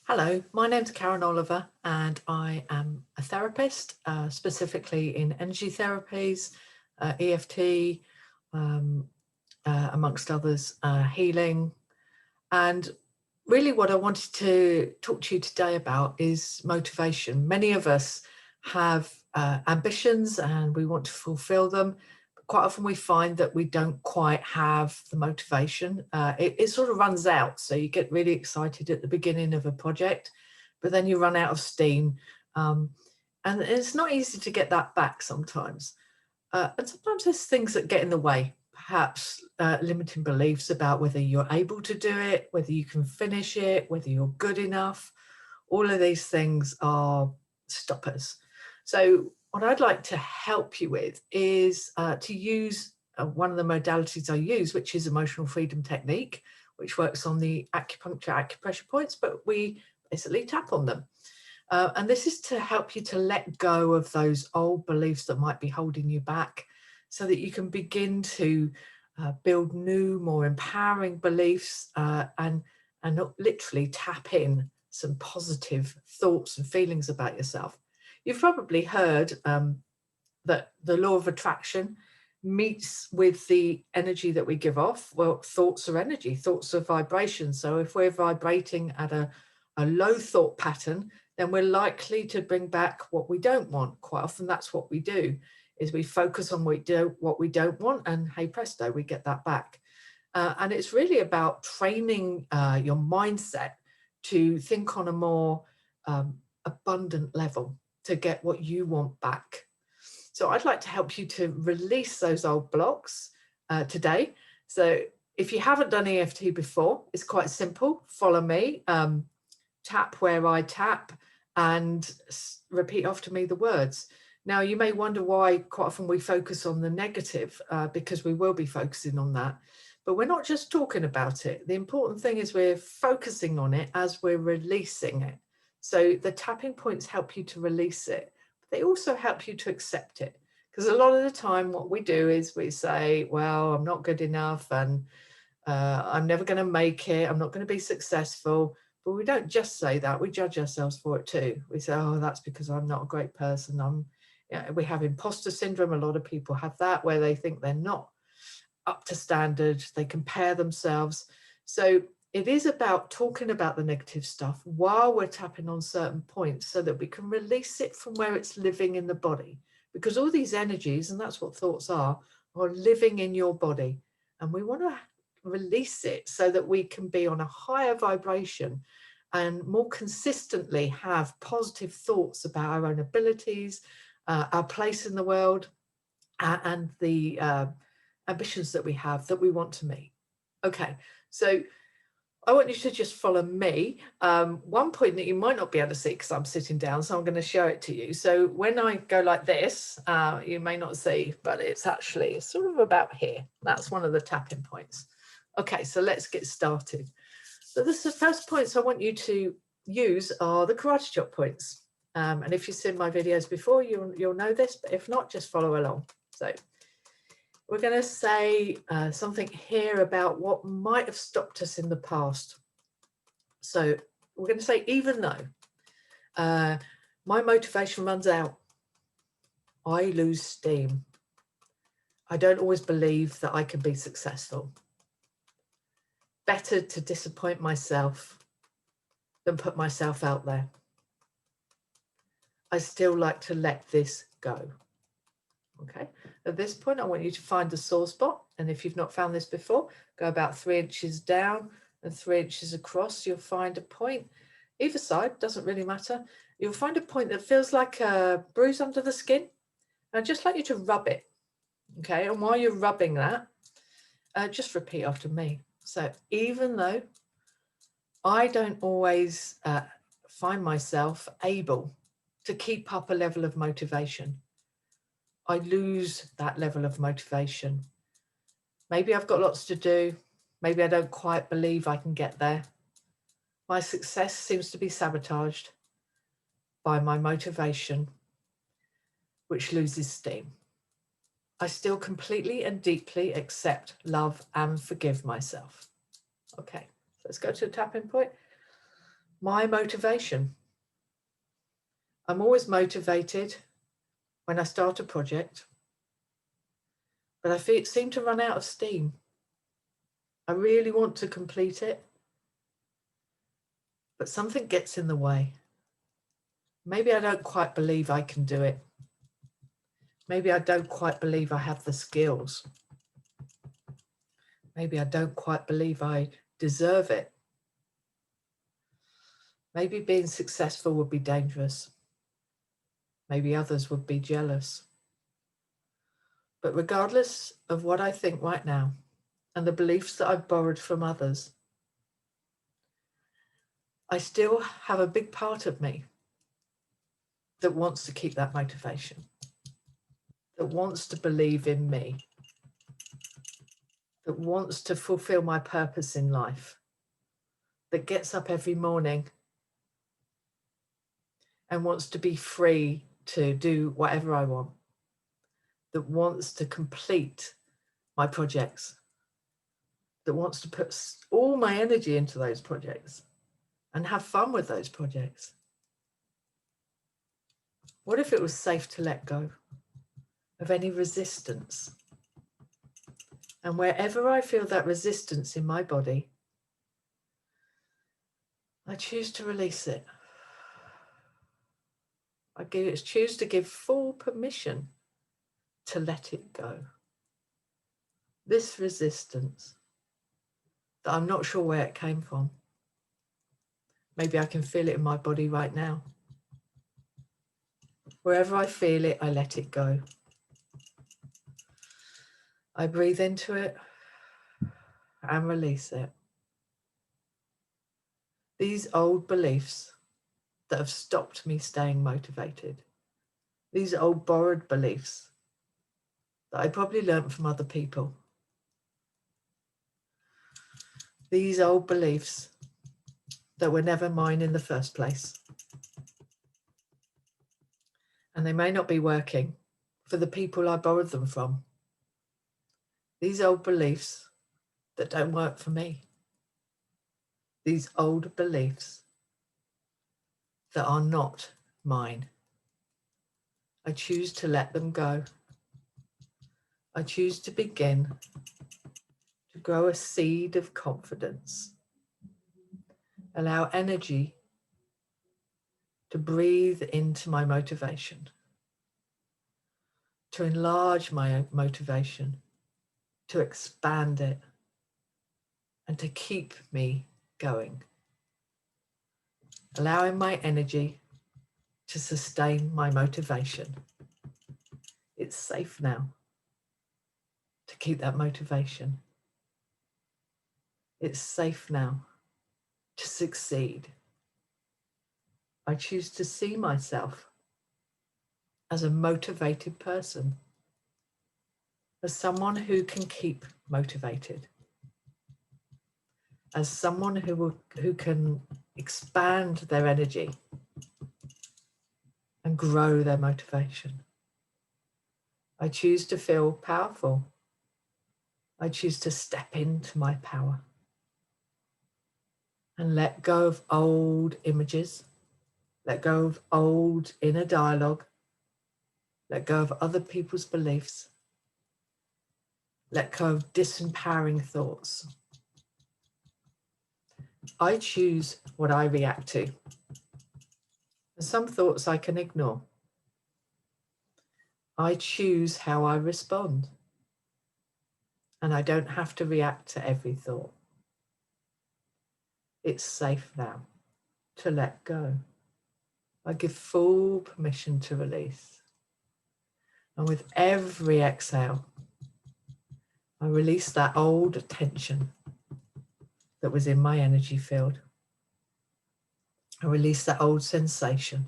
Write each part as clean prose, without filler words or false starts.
Hello, my name's Karen Oliver and I am a therapist, specifically in energy therapies, EFT, um, amongst others, healing. And really what I wanted to talk to you today about is motivation. Many of us have ambitions and we want to fulfill them. But quite often we find that we don't quite have the motivation. It sort of runs out. So you get really excited at the beginning of a project, but then you run out of steam. Um, and it's not easy to get that back sometimes. And sometimes there's things that get in the way, perhaps limiting beliefs about whether you're able to do it, whether you can finish it, whether you're good enough. All of these things are stoppers. So what I'd like to help you with is to use one of the modalities I use, which is emotional freedom technique, which works on the acupressure points, but we basically tap on them. And this is to help you to let go of those old beliefs that might be holding you back so that you can begin to build new, more empowering beliefs and literally tap in some positive thoughts and feelings about yourself. You've probably heard that the law of attraction meets with the energy that we give off. Well, thoughts are energy, thoughts are vibration. So if we're vibrating at a low thought pattern, then we're likely to bring back what we don't want. Quite often that's what we do, is we focus on what we don't want, and hey presto, we get that back. And it's really about training your mindset to think on a more abundant level to get what you want back. So I'd like to help you to release those old blocks today. So if you haven't done EFT before, it's quite simple. Follow me, tap where I tap, and repeat after me the words. Now, you may wonder why quite often we focus on the negative, because we will be focusing on that. But we're not just talking about it. The important thing is we're focusing on it as we're releasing it. So the tapping points help you to release it. They also help you to accept it. Because a lot of the time what we do is we say, well, I'm not good enough and I'm never going to make it. I'm not going to be successful. But we don't just say that. We judge ourselves for it too. We say, oh, that's because I'm not a great person. We have imposter syndrome. A lot of people have that, where they think they're not up to standard. They compare themselves. So it is about talking about the negative stuff while we're tapping on certain points so that we can release it from where it's living in the body. Because all these energies, and that's what thoughts are living in your body. And we want to release it so that we can be on a higher vibration and more consistently have positive thoughts about our own abilities, our place in the world, and the ambitions that we have that we want to meet. Okay, so I want you to just follow me. One point that you might not be able to see because I'm sitting down, so I'm going to show it to you. So when I go like this, you may not see, but it's actually sort of about here. That's one of the tapping points. Okay, so let's get started. So the first points I want you to use are the karate chop points. And if you've seen my videos before, you'll know this, but if not, just follow along. So we're going to say something here about what might have stopped us in the past. So we're going to say, even though my motivation runs out, I lose steam. I don't always believe that I can be successful. Better to disappoint myself than put myself out there. I still like to let this go. Okay, at this point, I want you to find the sore spot. And if you've not found this before, go about 3 inches down and 3 inches across. You'll find a point. Either side, doesn't really matter. You'll find a point that feels like a bruise under the skin. I'd just like you to rub it. Okay, and while you're rubbing that, just repeat after me. So even though I don't always find myself able to keep up a level of motivation, I lose that level of motivation. Maybe I've got lots to do. Maybe I don't quite believe I can get there. My success seems to be sabotaged by my motivation, which loses steam. I still completely and deeply accept, love, and forgive myself. Okay, let's go to the tapping point. My motivation. I'm always motivated when I start a project, but I seem to run out of steam. I really want to complete it, but something gets in the way. Maybe I don't quite believe I can do it. Maybe I don't quite believe I have the skills. Maybe I don't quite believe I deserve it. Maybe being successful would be dangerous. Maybe others would be jealous. But regardless of what I think right now and the beliefs that I've borrowed from others, I still have a big part of me that wants to keep that motivation, that wants to believe in me, that wants to fulfill my purpose in life, that gets up every morning and wants to be free to do whatever I want, that wants to complete my projects, that wants to put all my energy into those projects and have fun with those projects. What if it was safe to let go of any resistance? And wherever I feel that resistance in my body, I choose to release it. I choose to give full permission to let it go. This resistance that I'm not sure where it came from. Maybe I can feel it in my body right now. Wherever I feel it, I let it go. I breathe into it and release it. These old beliefs that have stopped me staying motivated, these old borrowed beliefs that I probably learned from other people, these old beliefs that were never mine in the first place. And they may not be working for the people I borrowed them from. These old beliefs that don't work for me. These old beliefs that are not mine. I choose to let them go. I choose to begin to grow a seed of confidence. Allow energy to breathe into my motivation, to enlarge my motivation, to expand it, and to keep me going. Allowing my energy to sustain my motivation. It's safe now to keep that motivation. It's safe now to succeed. I choose to see myself as a motivated person, as someone who can keep motivated, as someone who can expand their energy and grow their motivation. I choose to feel powerful. I choose to step into my power and let go of old images, let go of old inner dialogue, let go of other people's beliefs, let go of disempowering thoughts. I choose what I react to. Some thoughts I can ignore. I choose how I respond. And I don't have to react to every thought. It's safe now to let go. I give full permission to release. And with every exhale, I release that old tension that was in my energy field. I release that old sensation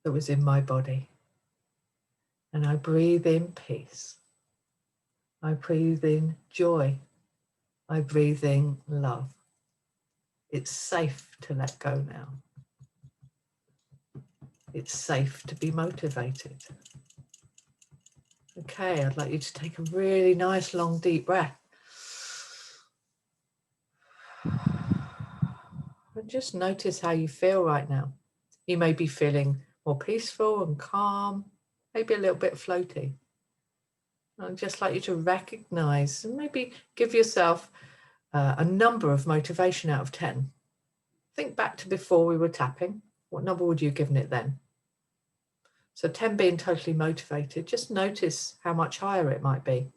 that was in my body. And I breathe in peace. I breathe in joy. I breathe in love. It's safe to let go now. It's safe to be motivated. Okay, I'd like you to take a really nice, long, deep breath. And just notice how you feel right now. You may be feeling more peaceful and calm, maybe a little bit floaty. I'd just like you to recognize and maybe give yourself a number of motivation out of 10. Think back to before we were tapping. What number would you have given it then? So 10 being totally motivated, just notice how much higher it might be.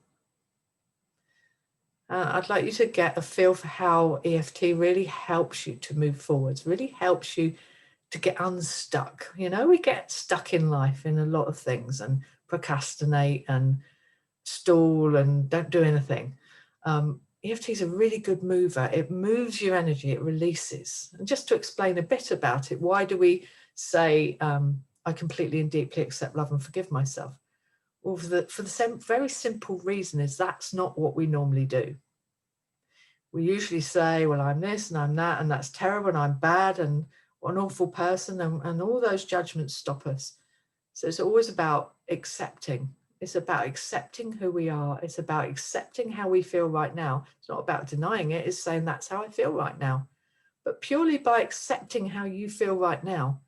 I'd like you to get a feel for how EFT really helps you to move forwards, really helps you to get unstuck. You know, we get stuck in life in a lot of things and procrastinate and stall and don't do anything. EFT is a really good mover. It moves your energy, it releases. And just to explain a bit about it, why do we say, I completely and deeply accept, love and forgive myself? Well, for the same very simple reason is that's not what we normally do. We usually say, well, I'm this and I'm that, and that's terrible and I'm bad and what an awful person, and all those judgments stop us. So it's always about accepting. It's about accepting who we are. It's about accepting how we feel right now. It's not about denying it. It's saying that's how I feel right now. But purely by accepting how you feel right now,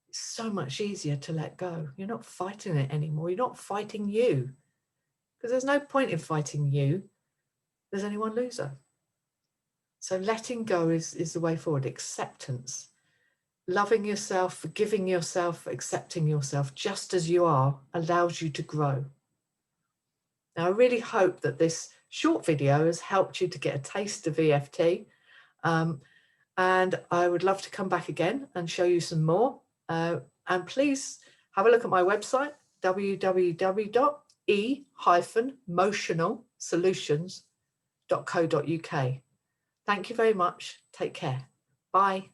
it's so much easier to let go. You're not fighting it anymore. You're not fighting you. Because there's no point in fighting you. There's only one loser. So letting go is the way forward. Acceptance. Loving yourself, forgiving yourself, accepting yourself just as you are allows you to grow. Now, I really hope that this short video has helped you to get a taste of EFT. And I would love to come back again and show you some more. And please have a look at my website, www.e-motionalsolutions.co.uk. Thank you very much. Take care. Bye.